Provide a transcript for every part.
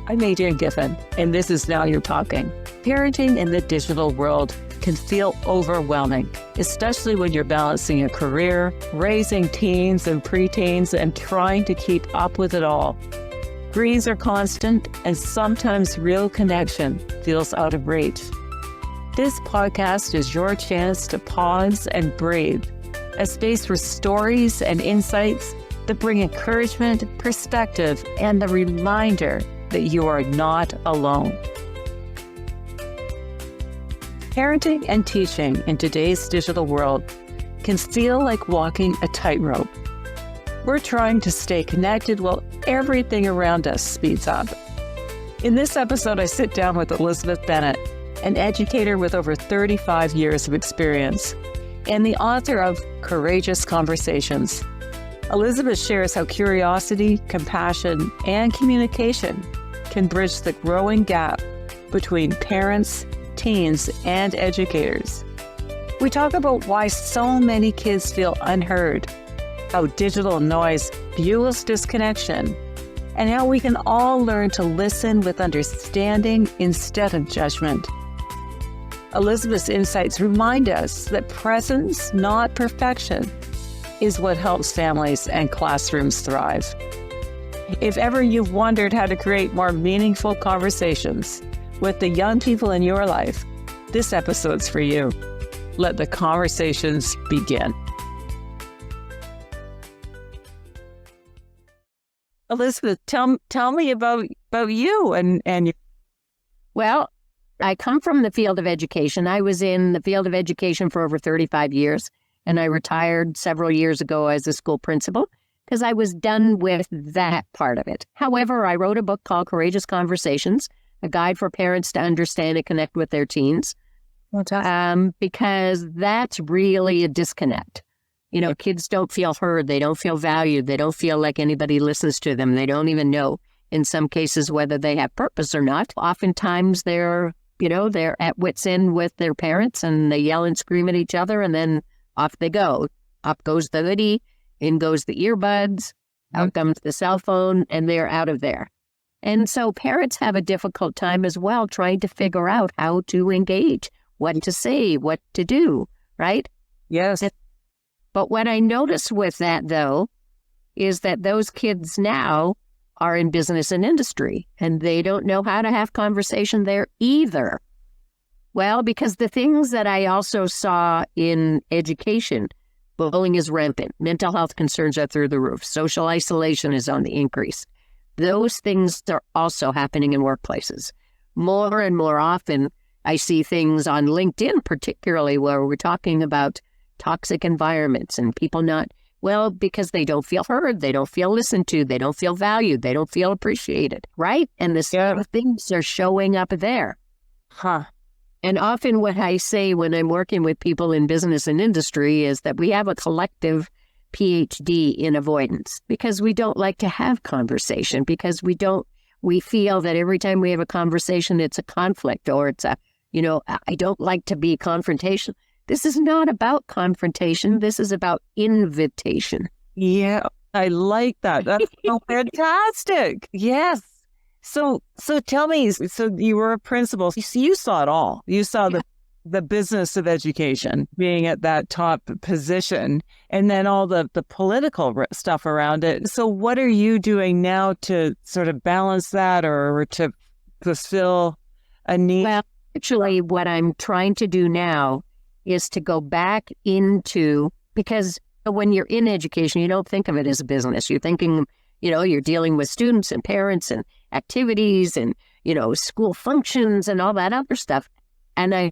I'm Adrienne Giffen, and this is Now You're Talking. Parenting in the digital world can feel overwhelming, especially when you're balancing a career, raising teens and preteens, and trying to keep up with it all. Screens are constant, and sometimes real connection feels out of reach. This podcast is your chance to pause and breathe, a space for stories and insights that bring encouragement, perspective, and the reminder that you are not alone. Parenting and teaching in today's digital world can feel like walking a tightrope. We're trying to stay connected while everything around us speeds up. In this episode, I sit down with Elizabeth Bennett, an educator with over 35 years of experience, and the author of Courageous Conversations. Elizabeth shares how curiosity, compassion, and communication can bridge the growing gap between parents, teens, and educators. We talk about why so many kids feel unheard, how digital noise fuels disconnection, and how we can all learn to listen with understanding instead of judgment. Elizabeth's insights remind us that presence, not perfection, is what helps families and classrooms thrive. If ever you've wondered how to create more meaningful conversations with the young people in your life, this episode's for you. Let the conversations begin. Elizabeth, tell me about you and Well, I come from the field of education. I was in the field of education for over 35 years. And I retired several years ago as a school principal because I was done with that part of it. However, I wrote a book called Courageous Conversations, a guide for parents to understand and connect with their teens. Because that's really a disconnect. You know, kids don't feel heard. They don't feel valued. They don't feel like anybody listens to them. They don't even know, in some cases, whether they have purpose or not. Oftentimes, they're at wit's end with their parents and they yell and scream at each other and then off they go. Up goes the hoodie, in goes the earbuds, out comes the cell phone, and they're out of there. And so parents have a difficult time as well trying to figure out how to engage, what to say, what to do, right? Yes. But what I notice with that, though, is that those kids now are in business and industry, and they don't know how to have conversation there either. Well, because the things that I also saw in education, bullying is rampant, mental health concerns are through the roof, social isolation is on the increase. Those things are also happening in workplaces. More and more often, I see things on LinkedIn, particularly where we're talking about toxic environments and people not, well, because they don't feel heard, they don't feel listened to, they don't feel valued, they don't feel appreciated, right? And the sort of things are showing up there. And often what I say when I'm working with people in business and industry is that we have a collective PhD in avoidance because we don't like to have conversation because we feel that every time we have a conversation, it's a conflict or it's I don't like to be confrontational. This is not about confrontation. This is about invitation. Yeah, I like that. That's so fantastic. Yes. So tell me, so you were a principal. So you saw it all. You saw the business of education being at that top position and then all the political stuff around it. So what are you doing now to sort of balance that or to fulfill a need? Well, actually, what I'm trying to do now is to go back into, because when you're in education, you don't think of it as a business. You're thinking, you're dealing with students and parents and activities and, school functions and all that other stuff. And I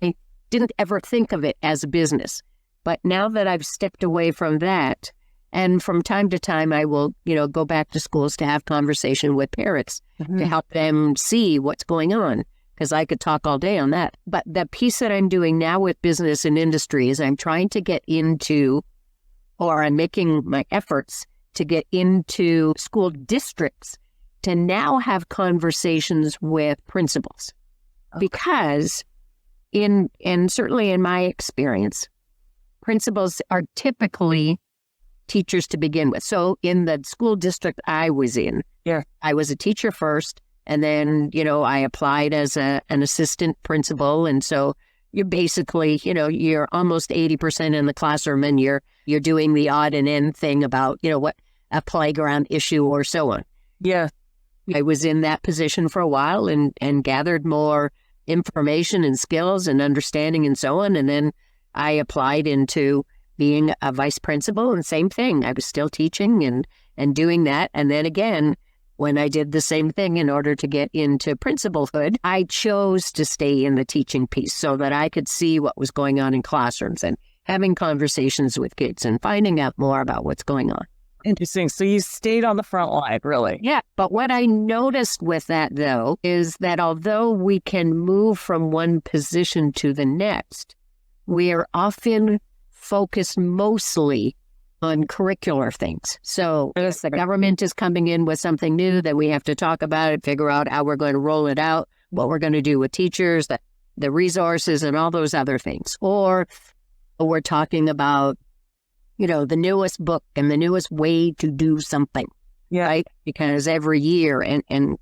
didn't ever think of it as a business. But now that I've stepped away from that, and from time to time, I will, go back to schools to have conversation with parents to help them see what's going on. Because I could talk all day on that. But the piece that I'm doing now with business and industry is I'm trying to get into, or I'm making my efforts to get into school districts to now have conversations with principals. Because and certainly in my experience, principals are typically teachers to begin with. So in the school district I was in, I was a teacher first, And then, I applied as an assistant principal. And so you're basically, you're almost 80% in the classroom, and you're doing the odd and end thing about, what a playground issue or so on. Yeah. I was in that position for a while and gathered more information and skills and understanding and so on. And then I applied into being a vice principal, and same thing. I was still teaching and doing that. And then again, when I did the same thing in order to get into principalhood, I chose to stay in the teaching piece so that I could see what was going on in classrooms and having conversations with kids and finding out more about what's going on. Interesting. So you stayed on the front line, really? Yeah. But what I noticed with that, though, is that although we can move from one position to the next, we are often focused mostly on curricular things. So if the government is coming in with something new, that we have to talk about it, figure out how we're going to roll it out, what we're going to do with teachers, the resources, and all those other things. Or we're talking about, the newest book and the newest way to do something. Yeah. Right? Because every year, and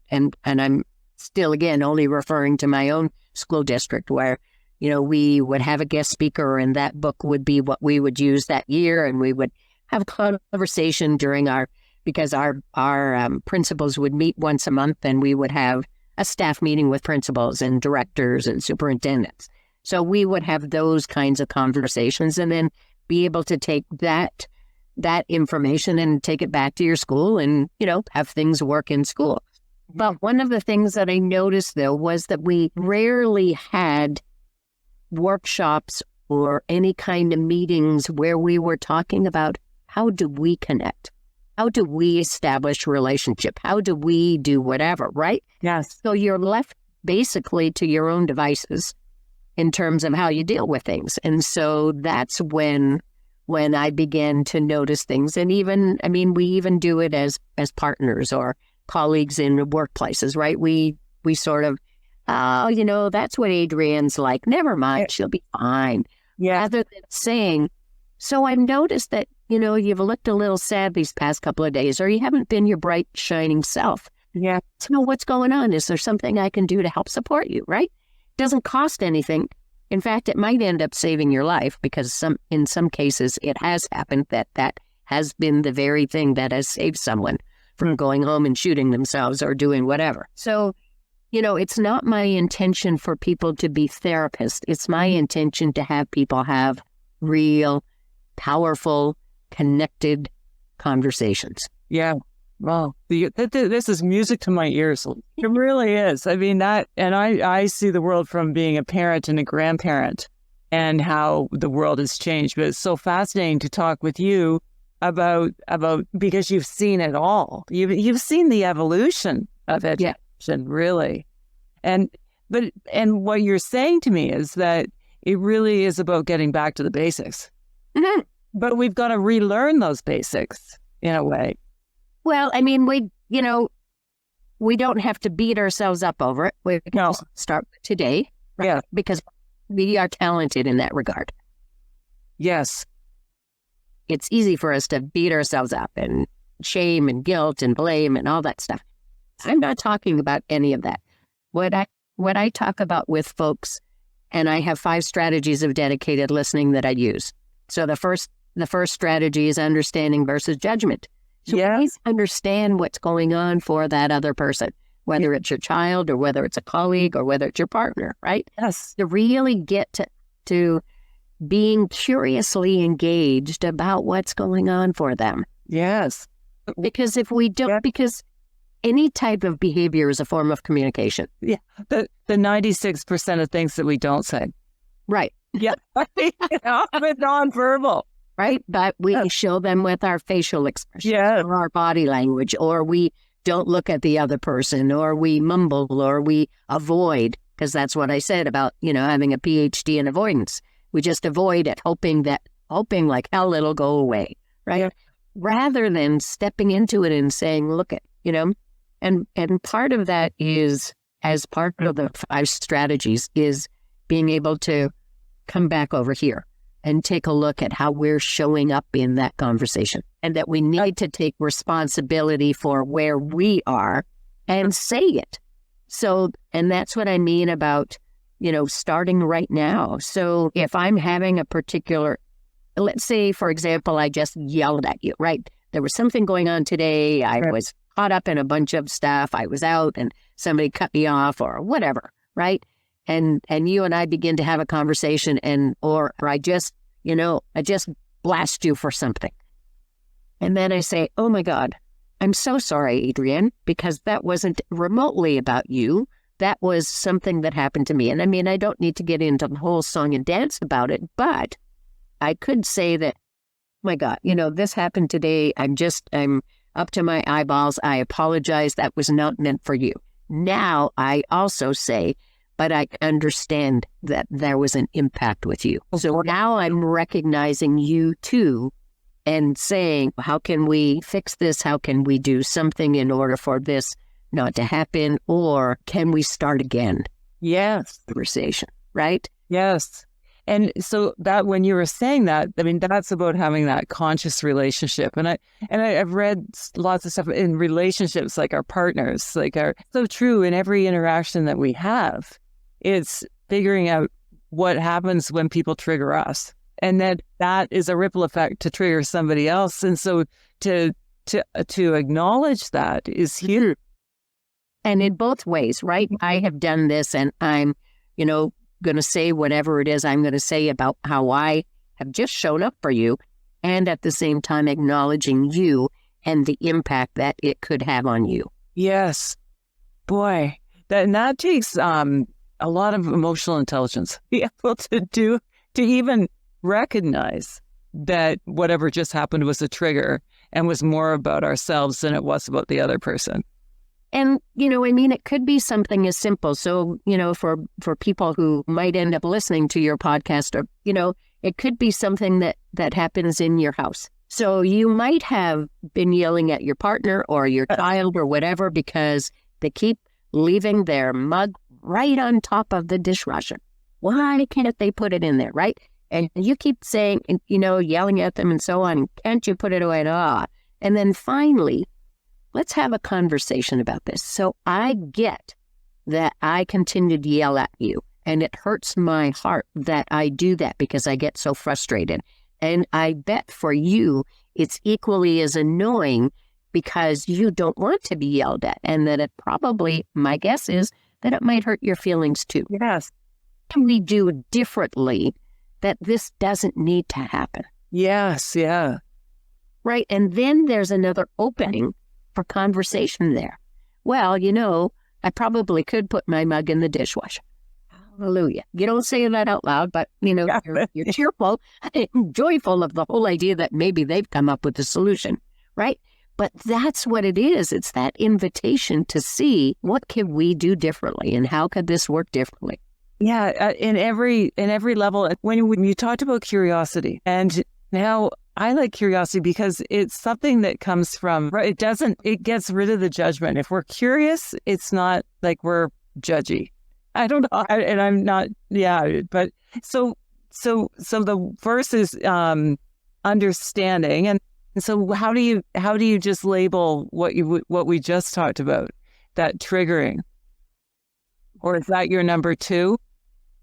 I'm still, again, only referring to my own school district, where we would have a guest speaker, and that book would be what we would use that year. And we would have conversation during because our principals would meet once a month, and we would have a staff meeting with principals and directors and superintendents. So we would have those kinds of conversations, and then be able to take that information and take it back to your school and, have things work in school. But one of the things that I noticed, though, was that we rarely had workshops or any kind of meetings where we were talking about how do we connect? How do we establish relationship? How do we do whatever, right? Yes. So you're left basically to your own devices in terms of how you deal with things. And so that's when I began to notice things. And we even do it as partners or colleagues in workplaces, right? We sort of, that's what Adrienne's like. Never mind, she'll be fine. Yeah. Rather than saying, so I've noticed that, you've looked a little sad these past couple of days, or you haven't been your bright, shining self. Yeah. So what's going on? Is there something I can do to help support you, right? Doesn't cost anything. In fact, it might end up saving your life, because in some cases it has happened that has been the very thing that has saved someone from going home and shooting themselves or doing whatever. So, it's not my intention for people to be therapists. It's my intention to have people have real, powerful, connected conversations. Yeah. Wow. This is music to my ears. It really is. I see the world from being a parent and a grandparent and how the world has changed. But it's so fascinating to talk with you about because you've seen it all. You've seen the evolution of education, really. And what you're saying to me is that it really is about getting back to the basics. Mm-hmm. But we've got to relearn those basics in a way. Well, we don't have to beat ourselves up over it. We can just start today, right? Yeah. Because we are talented in that regard. Yes. It's easy for us to beat ourselves up and shame and guilt and blame and all that stuff. I'm not talking about any of that. What I talk about with folks, and I have 5 strategies of dedicated listening that I use. So the first strategy is understanding versus judgment. So please understand what's going on for that other person, whether it's your child or whether it's a colleague or whether it's your partner, right? Yes. To really get to being curiously engaged about what's going on for them. Yes. Because if we don't, because any type of behavior is a form of communication. Yeah. The 96% of things that we don't say. Right. Yeah. But nonverbal. Right? But we show them with our facial expressions or our body language, or we don't look at the other person, or we mumble, or we avoid, because that's what I said about, having a PhD in avoidance. We just avoid it, hoping like hell it'll go away, right? Yeah. Rather than stepping into it and saying, look at, and part of that is, as part of the 5 strategies, is being able to come back over here and take a look at how we're showing up in that conversation, and that we need to take responsibility for where we are and say it. So, and that's what I mean about, starting right now. So if I'm having a particular, let's say, for example, I just yelled at you, right? There was something going on today. I was caught up in a bunch of stuff. I was out and somebody cut me off or whatever, right? And you and I begin to have a conversation or I just blast you for something. And then I say, oh my God, I'm so sorry, Adrienne, because that wasn't remotely about you. That was something that happened to me. And I mean, I don't need to get into the whole song and dance about it, but I could say that, my God, this happened today. I'm up to my eyeballs. I apologize. That was not meant for you. Now I also say, but I understand that there was an impact with you. So now I'm recognizing you too and saying, how can we fix this? How can we do something in order for this not to happen? Or can we start again? Yes. Conversation, right? Yes. And so that when you were saying that, I mean, that's about having that conscious relationship. And I've read lots of stuff in relationships, like our partners, so true in every interaction that we have. It's figuring out what happens when people trigger us. And that is a ripple effect to trigger somebody else. And so to acknowledge that is huge. And in both ways, right? I have done this and I'm, going to say whatever it is I'm going to say about how I have just shown up for you, and at the same time acknowledging you and the impact that it could have on you. Yes. Boy, that takes a lot of emotional intelligence to be able to even recognize that whatever just happened was a trigger and was more about ourselves than it was about the other person. And, it could be something as simple. So, for people who might end up listening to your podcast, or, it could be something that happens in your house. So you might have been yelling at your partner or your child or whatever because they keep leaving their mug right on top of the dishwasher. Why can't they put it in there, right? And you keep saying, yelling at them and so on, can't you put it away? And then finally, let's have a conversation about this. So I get that I continue to yell at you, and it hurts my heart that I do that because I get so frustrated. And I bet for you, it's equally as annoying because you don't want to be yelled at, and that it probably, my guess is, that it might hurt your feelings too. Yes. Can we do differently that this doesn't need to happen? Yes, yeah. Right, and then there's another opening for conversation there. Well, I probably could put my mug in the dishwasher. Hallelujah. You don't say that out loud, but, you're cheerful and joyful of the whole idea that maybe they've come up with a solution, right? But that's what it is. It's that invitation to see what can we do differently and how could this work differently? Yeah, in every level. When you talked about curiosity, and now I like curiosity because it's something that comes from, right? It gets rid of the judgment. If we're curious, it's not like we're judgy. I don't know, and I'm not, yeah, but so the verse is understanding, and so how do you just label what we just talked about, that triggering, or is that your number two?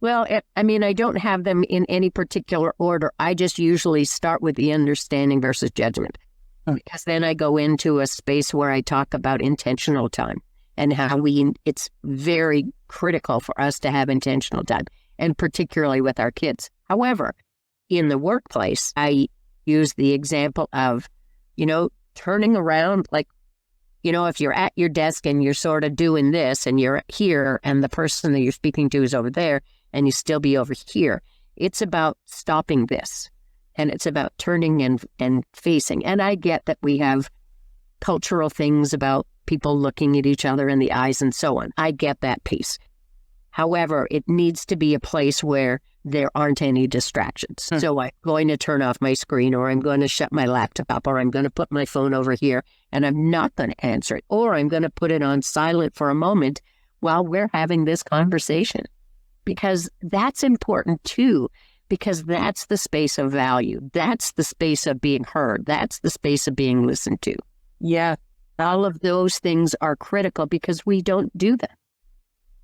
Well, I don't have them in any particular order. I just usually start with the understanding versus judgment, because then I go into a space where I talk about intentional time and how it's very critical for us to have intentional time, and particularly with our kids. However, in the workplace, I use the example of, turning around, like, if you're at your desk and you're sort of doing this and you're here and the person that you're speaking to is over there, and you still be over here. It's about stopping this, and it's about turning and facing. And I get that we have cultural things about people looking at each other in the eyes and so on. I get that piece. However, it needs to be a place where there aren't any distractions. So I'm going to turn off my screen, or I'm going to shut my laptop, or I'm going to put my phone over here and I'm not going to answer it, or I'm going to put it on silent for a moment while we're having this conversation. Because that's important too, because that's the space of value. That's the space of being heard. That's the space of being listened to. Yeah. All of those things are critical because we don't do that.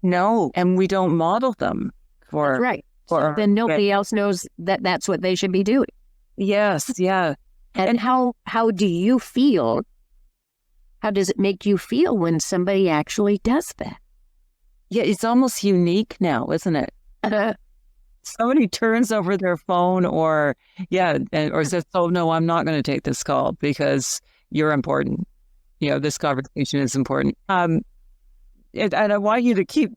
No, and we don't model them for Right. So then nobody else knows that that's what they should be doing. Yes, yeah. And how do you feel? How does it make you feel when somebody actually does that? Yeah, it's almost unique now, isn't it? Somebody turns over their phone or says, oh, no, I'm not going to take this call because you're important. This conversation is important. And I want you to keep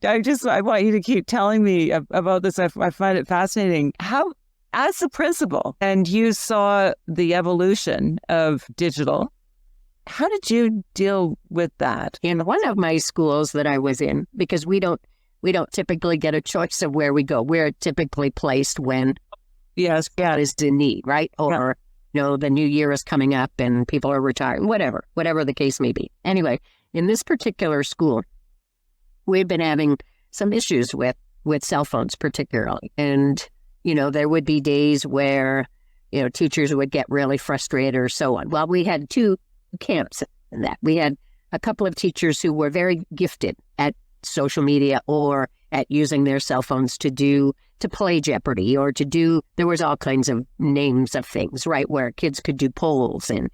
telling me about this. I find it fascinating. How, as a principal, and you saw the evolution of digital, how did you deal with that? In one of my schools that I was in, because we don't typically get a choice of where we go. We're typically placed when God is in need, right? Or the new year is coming up and people are retiring, whatever the case may be. Anyway, in this particular school, we've been having some issues with cell phones particularly. And, there would be days where, teachers would get really frustrated or so on. Well, we had two camps in that. We had a couple of teachers who were very gifted at social media or at using their cell phones to play Jeopardy or there was all kinds of names of things, right, where kids could do polls and,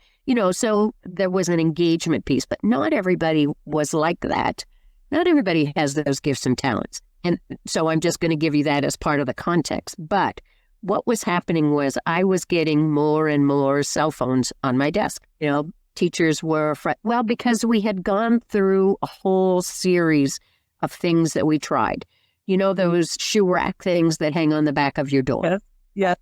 so there was an engagement piece, but not everybody was like that. Not everybody has those gifts and talents. And so I'm just going to give you that as part of the context. But what was happening was I was getting more and more cell phones on my desk. Teachers were, because we had gone through a whole series of things that we tried. Those shoe rack things that hang on the back of your door. Yeah.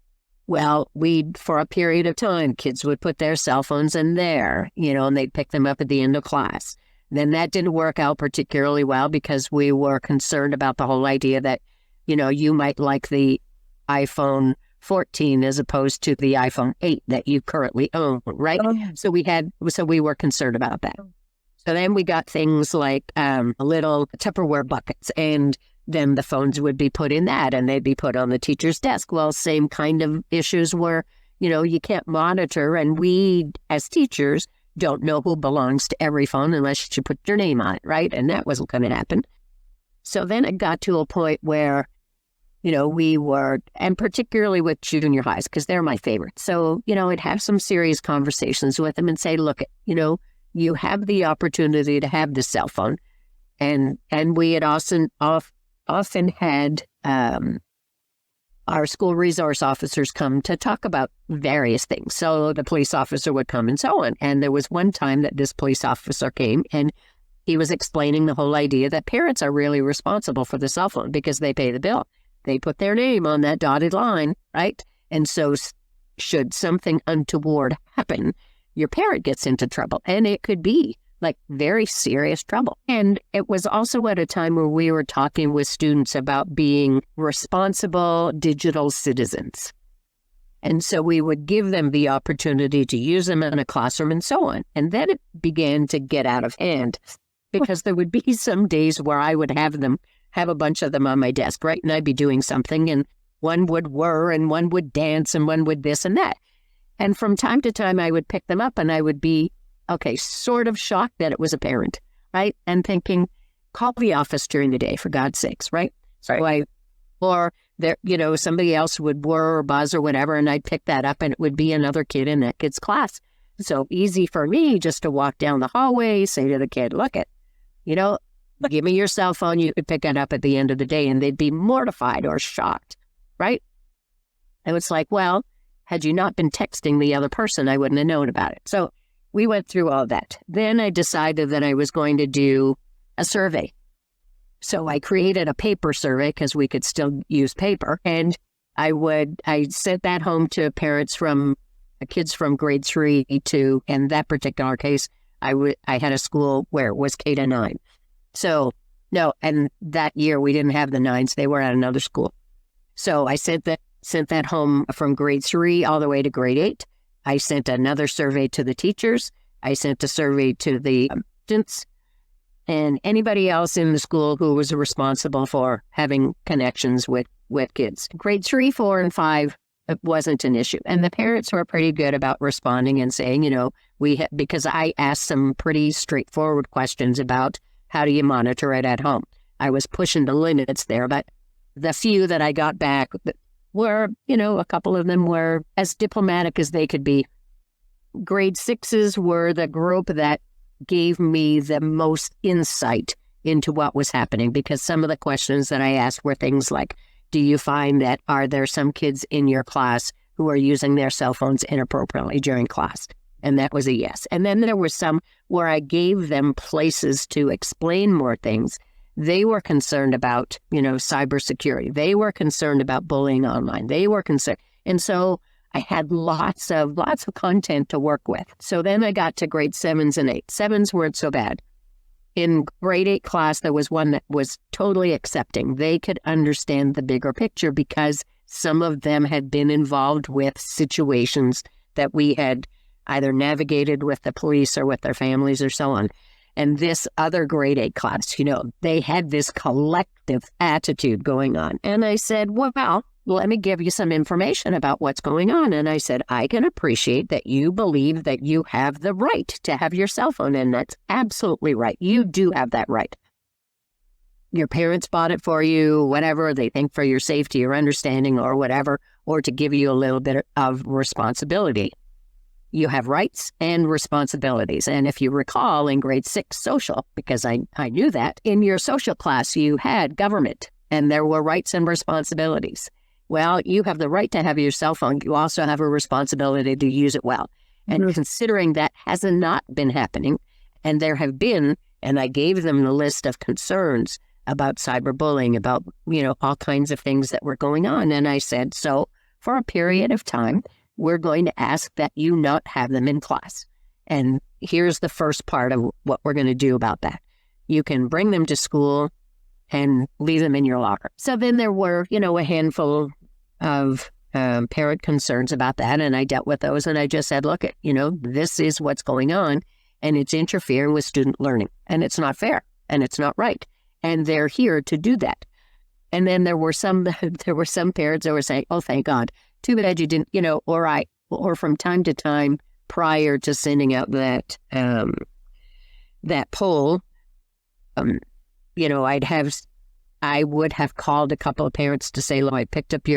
Well, for a period of time, kids would put their cell phones in there, and they'd pick them up at the end of class. Then that didn't work out particularly well because we were concerned about the whole idea that, you might like the iPhone 14 as opposed to the iPhone 8 that you currently own, right? So we were concerned about that. So then we got things like little Tupperware buckets, and then the phones would be put in that and they'd be put on the teacher's desk. Well, same kind of issues where, you can't monitor, and we as teachers don't know who belongs to every phone unless you put your name on it, right? And that wasn't going to happen. So then it got to a point where, we were, and particularly with junior highs, because they're my favorite. So, I'd have some serious conversations with them and say, look, you have the opportunity to have this cell phone. And we had often had our school resource officers come to talk about various things. So the police officer would come and so on. And there was one time that this police officer came and he was explaining the whole idea that parents are really responsible for the cell phone because they pay the bill. They put their name on that dotted line, right? And so should something untoward happen, your parent gets into trouble. And it could be like very serious trouble. And it was also at a time where we were talking with students about being responsible digital citizens. And so we would give them the opportunity to use them in a classroom and so on. And then it began to get out of hand because there would be some days where I would have a bunch of them on my desk, right? And I'd be doing something and one would whir and one would dance and one would this and that. And from time to time, I would pick them up and I would be, sort of shocked that it was a parent, right? And thinking, call the office during the day, for God's sakes, right? So somebody else would whir or buzz or whatever, and I'd pick that up and it would be another kid in that kid's class. So easy for me just to walk down the hallway, say to the kid, look give me your cell phone, you could pick it up at the end of the day, and they'd be mortified or shocked, right? And it's like, well, had you not been texting the other person, I wouldn't have known about it. So we went through all that. Then I decided that I was going to do a survey. So I created a paper survey because we could still use paper. And I sent that home to parents from kids from grade 3 to, in that particular case, I had a school where it was K-9. So no, and that year we didn't have the 9s. They were at another school. So I sent that home from grade 3 all the way to grade 8. I sent another survey to the teachers. I sent a survey to the students and anybody else in the school who was responsible for having connections with kids. Grade 3, 4, and 5 wasn't an issue. And the parents were pretty good about responding and saying, because I asked some pretty straightforward questions about how do you monitor it at home. I was pushing the limits there, but the few that I got back were, a couple of them were as diplomatic as they could be. Grade 6s were the group that gave me the most insight into what was happening, because some of the questions that I asked were things like, do you find that are there some kids in your class who are using their cell phones inappropriately during class? And that was a yes. And then there were some where I gave them places to explain more things. They were concerned about, cybersecurity. They were concerned about bullying online. They were concerned. And so I had lots of content to work with. So then I got to grade 7s and 8s. 7s weren't so bad. In grade 8 class, there was one that was totally accepting. They could understand the bigger picture because some of them had been involved with situations that we had either navigated with the police or with their families or so on. And this other grade 8 class, they had this collective attitude going on. And I said, well, let me give you some information about what's going on. And I said, I can appreciate that you believe that you have the right to have your cell phone. And that's absolutely right. You do have that right. Your parents bought it for you, whatever, they think for your safety or understanding or whatever, or to give you a little bit of responsibility. You have rights and responsibilities. And if you recall in grade 6 social, because I knew that, in your social class, you had government and there were rights and responsibilities. Well, you have the right to have your cell phone. You also have a responsibility to use it well. And considering that has not been happening, and there have been, and I gave them the list of concerns about cyberbullying, about, all kinds of things that were going on. And I said, so for a period of time, we're going to ask that you not have them in class. And here's the first part of what we're going to do about that. You can bring them to school and leave them in your locker. So then there were, a handful of parent concerns about that. And I dealt with those. And I just said, look, this is what's going on. And it's interfering with student learning. And it's not fair. And it's not right. And they're here to do that. And then there were some parents that were saying, oh, thank God. Too bad you didn't, or from time to time prior to sending out that poll, I would have called a couple of parents to say, look, I picked up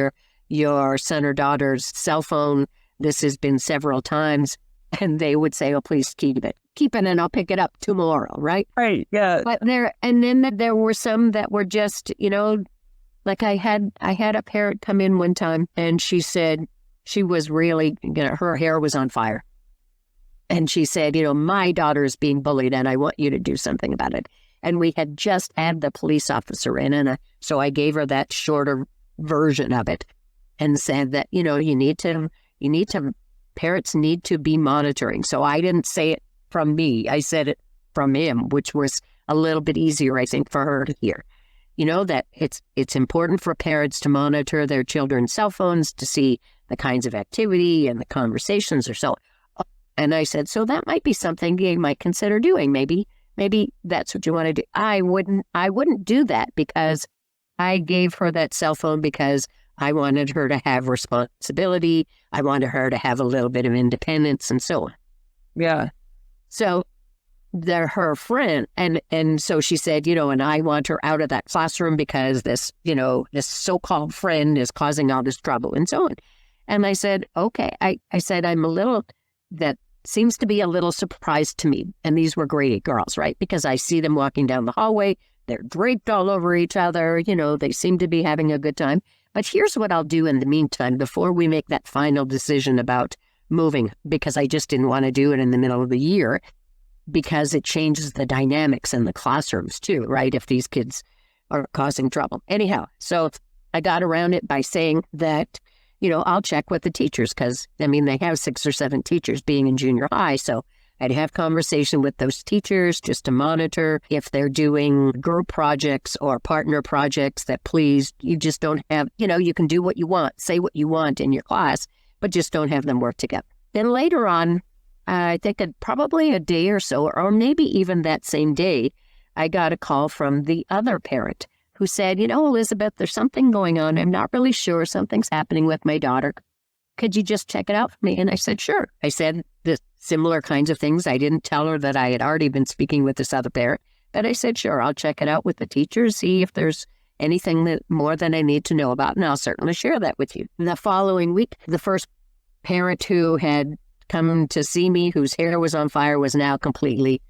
your son or daughter's cell phone. This has been several times. And they would say, oh, please keep it and I'll pick it up tomorrow. Right. Right. Yeah. But then there were some that were just, like I had a parent come in one time and she said she was really, her hair was on fire. And she said, my daughter is being bullied and I want you to do something about it. And we had just had the police officer in. And so I gave her that shorter version of it and said that, parents need to be monitoring. So I didn't say it from me. I said it from him, which was a little bit easier, I think, for her to hear. That it's important for parents to monitor their children's cell phones to see the kinds of activity and the conversations or so. And I said, so that might be something you might consider doing. Maybe that's what you want to do. I wouldn't do that because I gave her that cell phone because I wanted her to have responsibility. I wanted her to have a little bit of independence and so on. Yeah. So they're her friend. And so she said, and I want her out of that classroom because this so-called friend is causing all this trouble and so on. And I said, okay. I said, that seems to be a little surprised to me. And these were grade 8 girls, right? Because I see them walking down the hallway. They're draped all over each other. They seem to be having a good time. But here's what I'll do in the meantime before we make that final decision about moving, because I just didn't want to do it in the middle of the year because it changes the dynamics in the classrooms too, right? If these kids are causing trouble. Anyhow, so I got around it by saying that, I'll check with the teachers because, they have 6 or 7 teachers being in junior high. So I'd have conversation with those teachers just to monitor if they're doing group projects or partner projects that please, you just don't have, you can do what you want, say what you want in your class, but just don't have them work together. Then later on, I think probably a day or so, or maybe even that same day, I got a call from the other parent who said, Elizabeth, there's something going on. I'm not really sure. Something's happening with my daughter. Could you just check it out for me? And I said, sure. I said the similar kinds of things. I didn't tell her that I had already been speaking with this other parent, But I said, sure, I'll check it out with the teachers, see if there's anything that more that I need to know about, and I'll certainly share that with you. The following week, the first parent who had come to see me, whose hair was on fire, was now completely,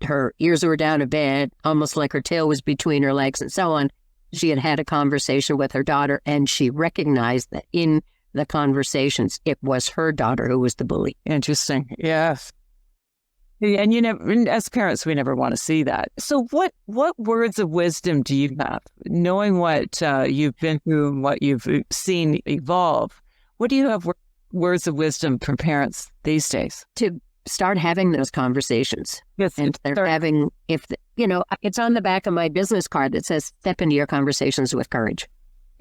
her ears were down a bed, almost like her tail was between her legs and so on. She had had a conversation with her daughter, and she recognized that in the conversations, it was her daughter who was the bully. Interesting. Yes. And as parents, we never want to see that. So what words of wisdom do you have, knowing what you've been through and what you've seen evolve? What do you have words of wisdom for parents these days? To start having those conversations. Yes. And they're having, it's on the back of my business card that says, step into your conversations with courage.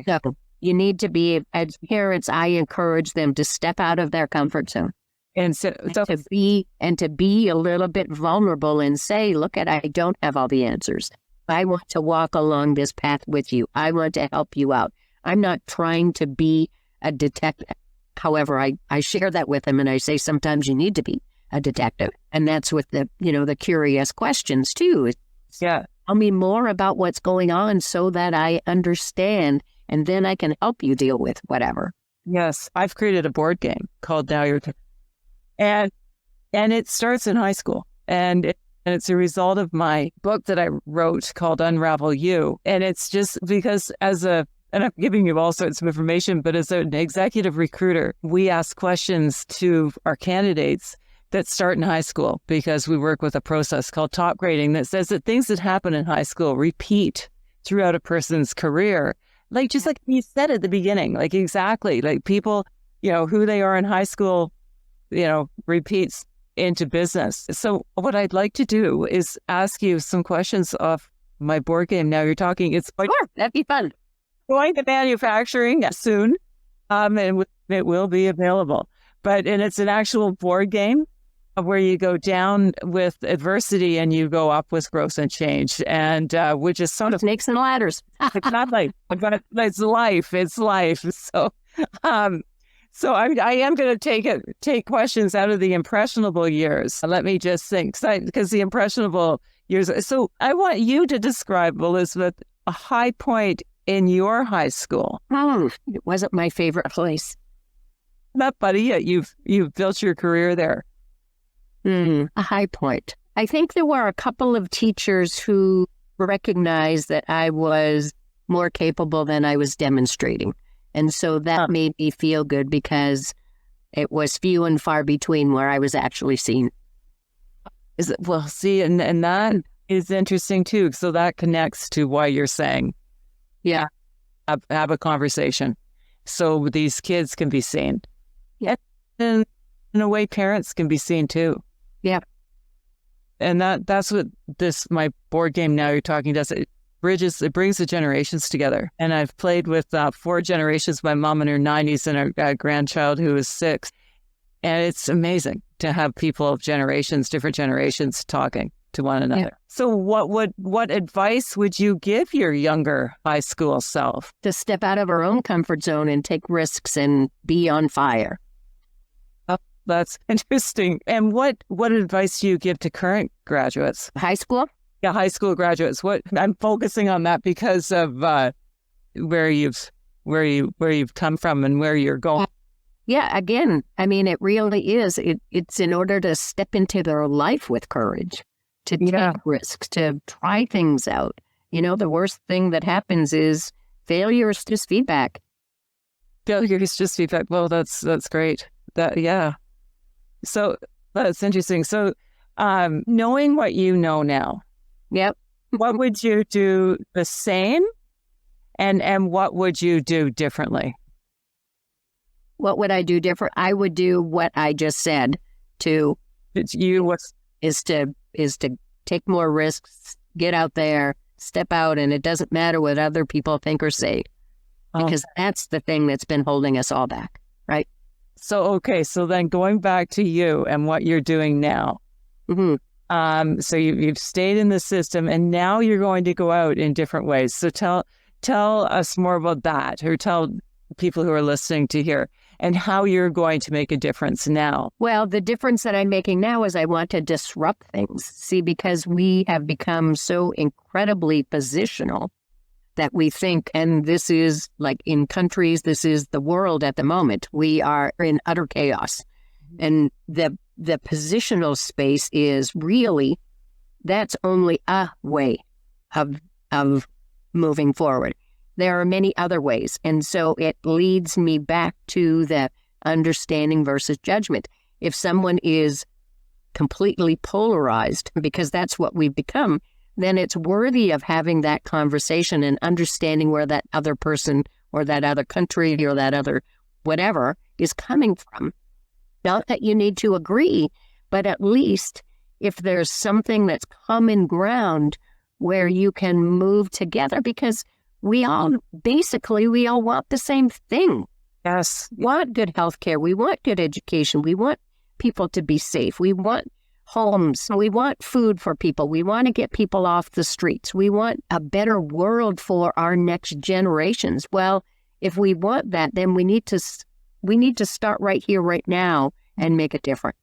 So you need to be, as parents, I encourage them to step out of their comfort zone. And to be a little bit vulnerable and say, look, I don't have all the answers. I want to walk along this path with you. I want to help you out. I'm not trying to be a detective. However, I share that with them, and I say sometimes you need to be a detective. And that's with the curious questions too. Yeah. Tell me more about what's going on so that I understand, and then I can help you deal with whatever. Yes. I've created a board game called Now You're And it starts in high school. And it's a result of my book that I wrote called Unravel You. And it's just because and I'm giving you all sorts of information, but as an executive recruiter, we ask questions to our candidates that start in high school, because we work with a process called top grading that says that things that happen in high school repeat throughout a person's career. Just like you said at the beginning, exactly, people, who they are in high school, repeats into business. So what I'd like to do is ask you some questions off my board game. Now You're Talking. It's sure, that'd be fun. Going to manufacturing soon, and it will be available. And it's an actual board game where you go down with adversity and you go up with growth and change, and which is sort of snakes and ladders. It's not but it's life. It's life. So, so I am going to take questions out of the impressionable years. Let me just think, because the impressionable years. So I want you to describe, Elizabeth, a high point in your high school. It wasn't my favorite place. Not, buddy, yet you've built your career there. A high point. I think there were a couple of teachers who recognized that I was more capable than I was demonstrating. And so that made me feel good, because it was few and far between where I was actually seen. See, and that is interesting too. So that connects to why you're saying, have a conversation so these kids can be seen. Yeah. And in a way, parents can be seen too. Yeah. And that's what my board game Now You're Talking does. It brings the generations together. And I've played with 4 generations, my mom in her 90s and a grandchild who is 6. And it's amazing to have people of different generations talking to one another. Yeah. So what advice would you give your younger high school self? To step out of our own comfort zone and take risks and be on fire. That's interesting. And what advice do you give to current graduates? High school? Yeah, high school graduates. I'm focusing on that because of where you've come from and where you're going. Yeah, again, it really is. It's in order to step into their life with courage, to take risks, to try things out. The worst thing that happens is failure is just feedback. Failure is just feedback. Well, that's great. So that's interesting. So knowing what you know now, what would you do the same, and what would you do differently? What would I do different? I would do what I just said. Is to take more risks, get out there, step out, and it doesn't matter what other people think or say, because that's the thing that's been holding us all back, right? So then going back to you and what you're doing now. Mm-hmm. So you've stayed in the system, and now you're going to go out in different ways. So tell us more about that, or tell people who are listening to hear. and how you're going to make a difference now. Well, the difference that I'm making now is I want to disrupt things. See, because we have become so incredibly positional that we think, and this is like in countries, this is the world at the moment. We are in utter chaos. And the positional space is really, that's only a way of moving forward. There are many other ways. And so it leads me back to the understanding versus judgment. If someone is completely polarized, because that's what we've become, then it's worthy of having that conversation and understanding where that other person or that other country or that other whatever is coming from. Not that you need to agree, but at least if there's something that's common ground where you can move together, because we all want the same thing. Yes. We want good health care. We want good education. We want people to be safe. We want homes. We want food for people. We want to get people off the streets. We want a better world for our next generations. Well, if we want that, then we need to start right here, right now, and make a difference.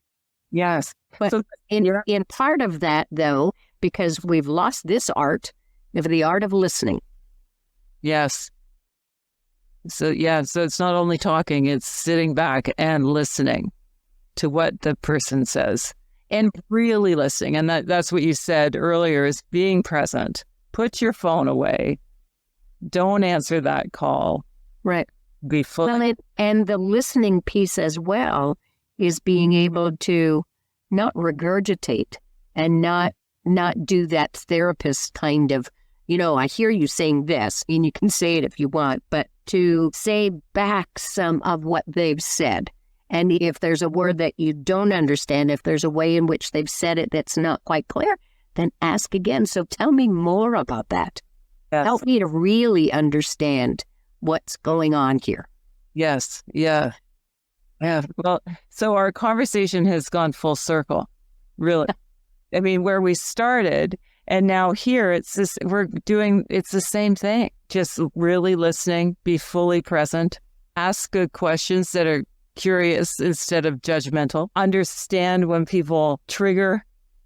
Yes. But in part of that, though, because we've lost this art, of the art of listening. Yes. So it's not only talking, it's sitting back and listening to what the person says and really listening. And that's what you said earlier, is being present. Put your phone away. Don't answer that call. Right. Be full. Well, and the listening piece as well is being able to not regurgitate and not do that therapist kind of, I hear you saying this, and you can say it if you want, but to say back some of what they've said. And if there's a word that you don't understand, if there's a way in which they've said it that's not quite clear, then ask again. So tell me more about that. Yes. Help me to really understand what's going on here. Yes. Yeah. Yeah. Well, so our conversation has gone full circle, really. I mean, where we started and now here, it's the same thing. Just really listening, be fully present, ask good questions that are curious instead of judgmental, understand when people trigger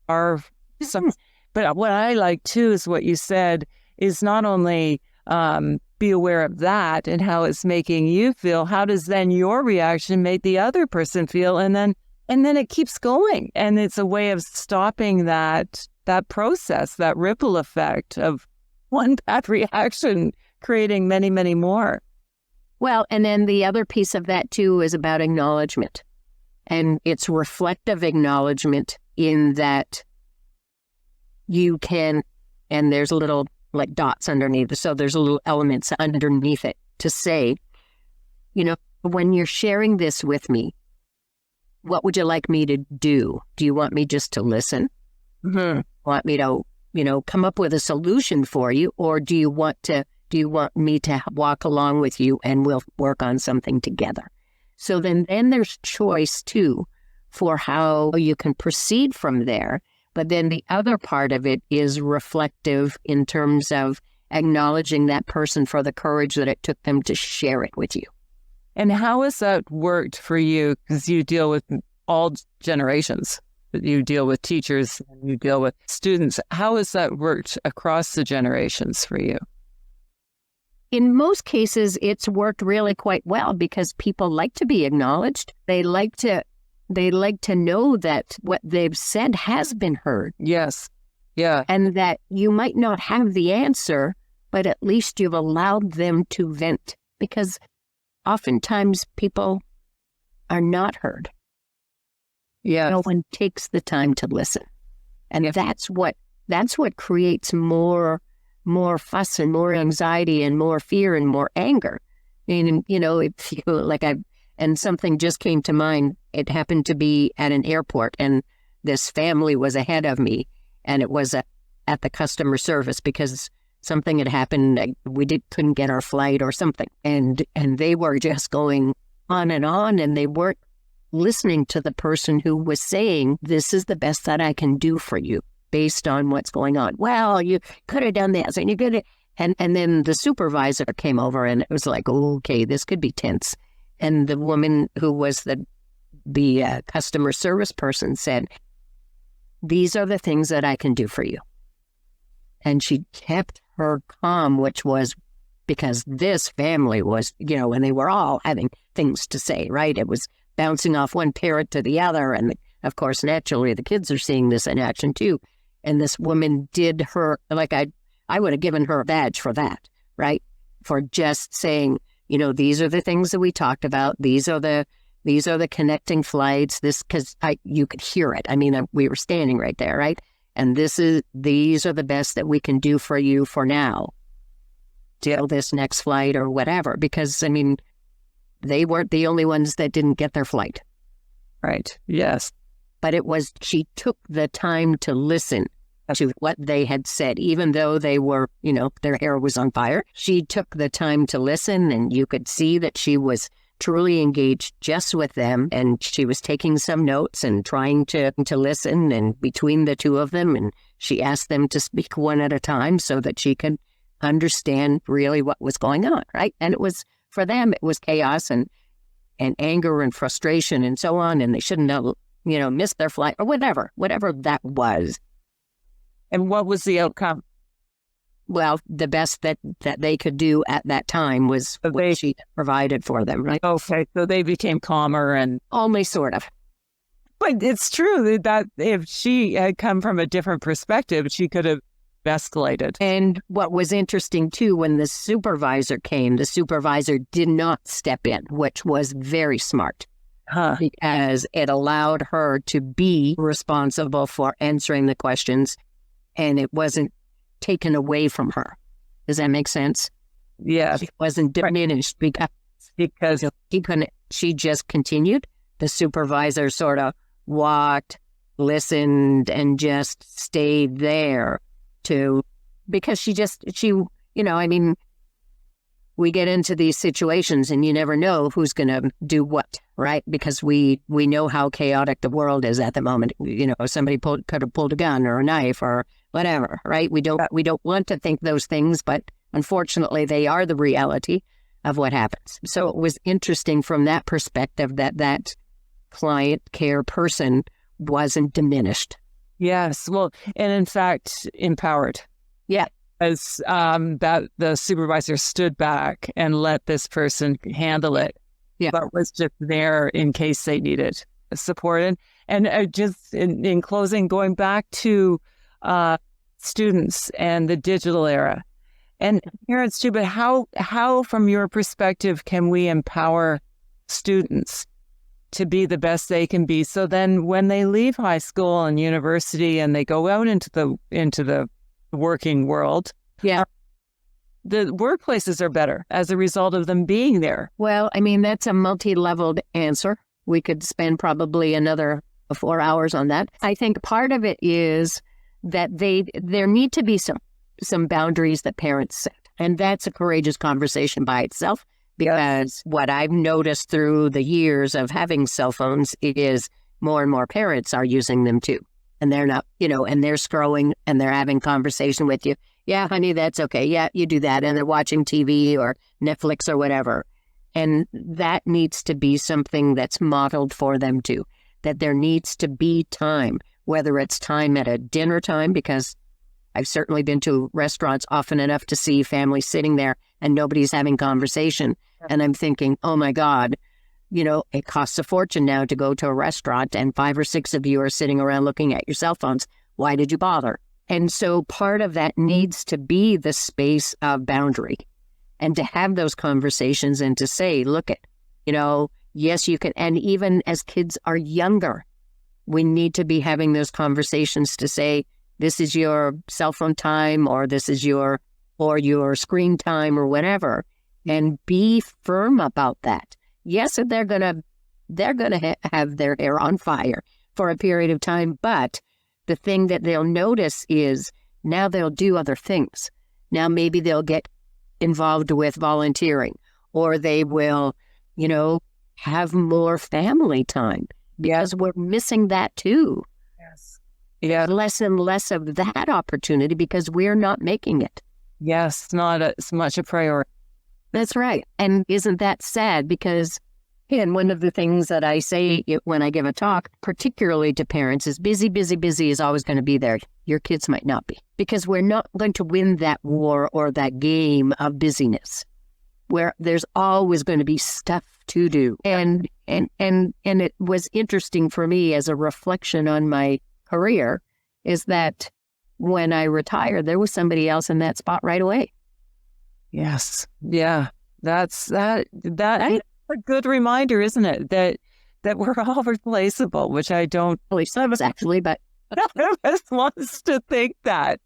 our some. But what I like too is what you said is not only be aware of that and how it's making you feel, how does then your reaction make the other person feel? And then it keeps going. And it's a way of stopping that process, that ripple effect of one bad reaction, creating many, many more. Well, and then the other piece of that too is about acknowledgement. And it's reflective acknowledgement in that you can, and there's little like dots underneath. So there's little elements underneath it to say, when you're sharing this with me, what would you like me to do? Do you want me just to listen? Mm-hmm. Want me to, come up with a solution for you? Or do you want me to walk along with you and we'll work on something together? So then there's choice too for how you can proceed from there. But then the other part of it is reflective in terms of acknowledging that person for the courage that it took them to share it with you. And how has that worked for you? Because you deal with all generations. You deal with teachers, you deal with students. How has that worked across the generations for you? In most cases, it's worked really quite well because people like to be acknowledged. They like to know that what they've said has been heard. Yes. Yeah. And that you might not have the answer, but at least you've allowed them to vent, because oftentimes people are not heard. Yeah. No one takes the time to listen. And that's what creates more fuss and more anxiety and more fear and more anger. And, if you and something just came to mind. It happened to be at an airport, and this family was ahead of me, and it was at the customer service because something had happened. We couldn't get our flight or something, and they were just going on, and they weren't listening to the person who was saying, "This is the best that I can do for you based on what's going on." Well, you could have done this, and you could have, and then the supervisor came over, and it was like, oh, okay, this could be tense. And the woman who was the customer service person said, "These are the things that I can do for you." And she kept her calm, which was because this family was, and they were all having things to say, right? It was bouncing off one parent to the other. And of course, naturally, the kids are seeing this in action too. And this woman did her, like I would have given her a badge for that, right? For just saying, these are the things that we talked about. These are the connecting flights. Because you could hear it. I mean, we were standing right there, right? And these are the best that we can do for you for now, till this next flight or whatever. Because, I mean, they weren't the only ones that didn't get their flight. Right. Yes. But she took the time to listen to what they had said, even though they were, their hair was on fire. She took the time to listen, and you could see that she was truly engaged just with them. And she was taking some notes and trying to listen, and between the two of them, and she asked them to speak one at a time so that she could understand really what was going on, right? And it was, for them, it was chaos and anger and frustration and so on, and they shouldn't have, missed their flight or whatever that was. And what was the outcome? Well, the best that they could do at that time was what she provided for them, right? Okay, so they became calmer and... Only sort of. But it's true that if she had come from a different perspective, she could have escalated. And what was interesting, too, when the supervisor came, the supervisor did not step in, which was very smart. Because it allowed her to be responsible for answering the questions, and it wasn't taken away from her. Does that make sense? Yeah. She wasn't diminished because she just continued. The supervisor sort of walked, listened, and just stayed there because we get into these situations and you never know who's going to do what, right? Because we know how chaotic the world is at the moment. Somebody could have pulled a gun or a knife or whatever, right? We don't want to think those things, but unfortunately they are the reality of what happens. So it was interesting from that perspective that client care person wasn't diminished. Yes. Well, and in fact, empowered. Yeah. As that the supervisor stood back and let this person handle it, but was just there in case they needed support. And just in closing, going back to students and the digital era, and parents too, but how from your perspective can we empower students to be the best they can be? So then when they leave high school and university and they go out into the working world, the workplaces are better as a result of them being there. Well, I mean, that's a multi-leveled answer. We could spend probably another 4 hours on that. I think part of it is that there need to be some boundaries that parents set. And that's a courageous conversation by itself, because what I've noticed through the years of having cell phones is more and more parents are using them too. And they're not, and they're scrolling and they're having conversation with you. Yeah, honey, that's okay. Yeah, you do that. And they're watching TV or Netflix or whatever. And that needs to be something that's modeled for them too, that there needs to be time, whether it's time at a dinner time, because I've certainly been to restaurants often enough to see families sitting there and nobody's having conversation. And I'm thinking, oh my God, it costs a fortune now to go to a restaurant and 5 or 6 of you are sitting around looking at your cell phones. Why did you bother? And so part of that needs to be the space of boundary and to have those conversations and to say, look at, yes, you can. And even as kids are younger, we need to be having those conversations to say, this is your cell phone time, or this is your screen time or whatever, and be firm about that. Yes, they're gonna have their hair on fire for a period of time, but the thing that they'll notice is now they'll do other things. Now maybe they'll get involved with volunteering, or they will, have more family time, because we're missing that too. Yes. Yeah. Less and less of that opportunity because we're not making it. Yes, not as much a priority. That's right. And isn't that sad? Because And one of the things that I say when I give a talk, particularly to parents, is busy, busy, busy is always going to be there. Your kids might not be, because we're not going to win that war or that game of busyness, where there's always going to be stuff to do. And it was interesting for me as a reflection on my career, is that when I retired, there was somebody else in that spot right away. Yes. Yeah. That's a good reminder, isn't it? That we're all replaceable, which I don't Well, some of us actually, but none of us wants to think that.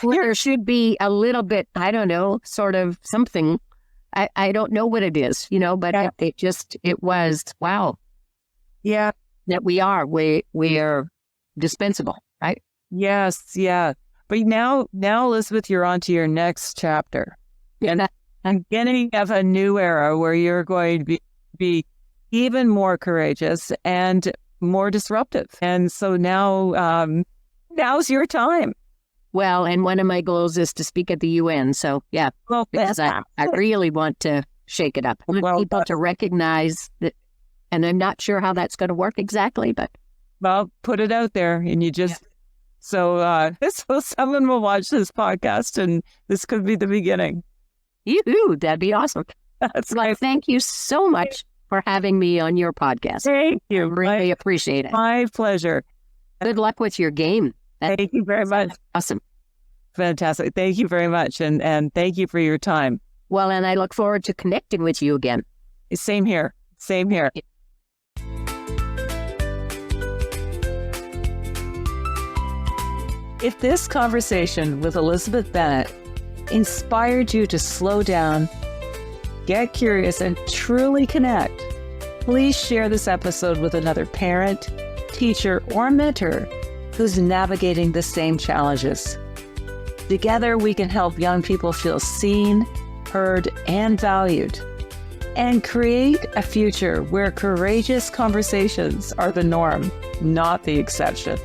there should be a little bit, I don't know, sort of something. I don't know what it is, but it was, wow. Yeah. That we are dispensable, right? Yes. Yeah. But now, Elizabeth, you're on to your next chapter. And I'm beginning of a new era where you're going to be even more courageous and more disruptive. And so now's your time. Well, and one of my goals is to speak at the UN. So, yeah, Well, because I really want to shake it up. I want people to recognize that, and I'm not sure how that's going to work exactly, but... Well, put it out there, and you just... Yeah. So someone will watch this podcast, and this could be the beginning. Yoo-hoo, that'd be awesome. That's nice. Thank you so much for having me on your podcast. Thank you. Really appreciate it. My pleasure. Good luck with your game. Thank you very much. Awesome. Fantastic. Thank you very much. And thank you for your time. Well, and I look forward to connecting with you again. Same here. Same here. If this conversation with Elizabeth Bennett inspired you to slow down, get curious, and truly connect, please share this episode with another parent, teacher, or mentor who's navigating the same challenges. Together, we can help young people feel seen, heard, and valued, and create a future where courageous conversations are the norm, not the exception.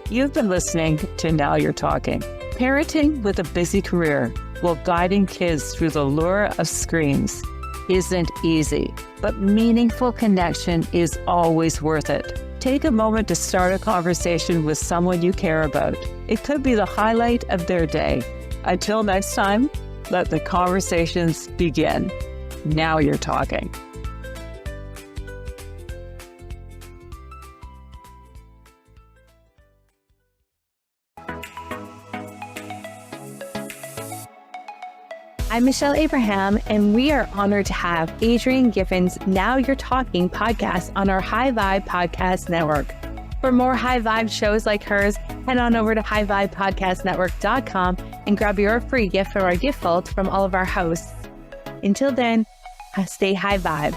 You've been listening to Now You're Talking, parenting with a busy career while guiding kids through the lure of screens isn't easy, but meaningful connection is always worth it. Take a moment to start a conversation with someone you care about. It could be the highlight of their day. Until next time, let the conversations begin. Now You're Talking. I'm Michelle Abraham, and we are honored to have Adrienne Giffen's Now You're Talking podcast on our High Vibe Podcast Network. For more High Vibe shows like hers, head on over to highvibepodcastnetwork.com and grab your free gift from our gift vault from all of our hosts. Until then, stay high vibe.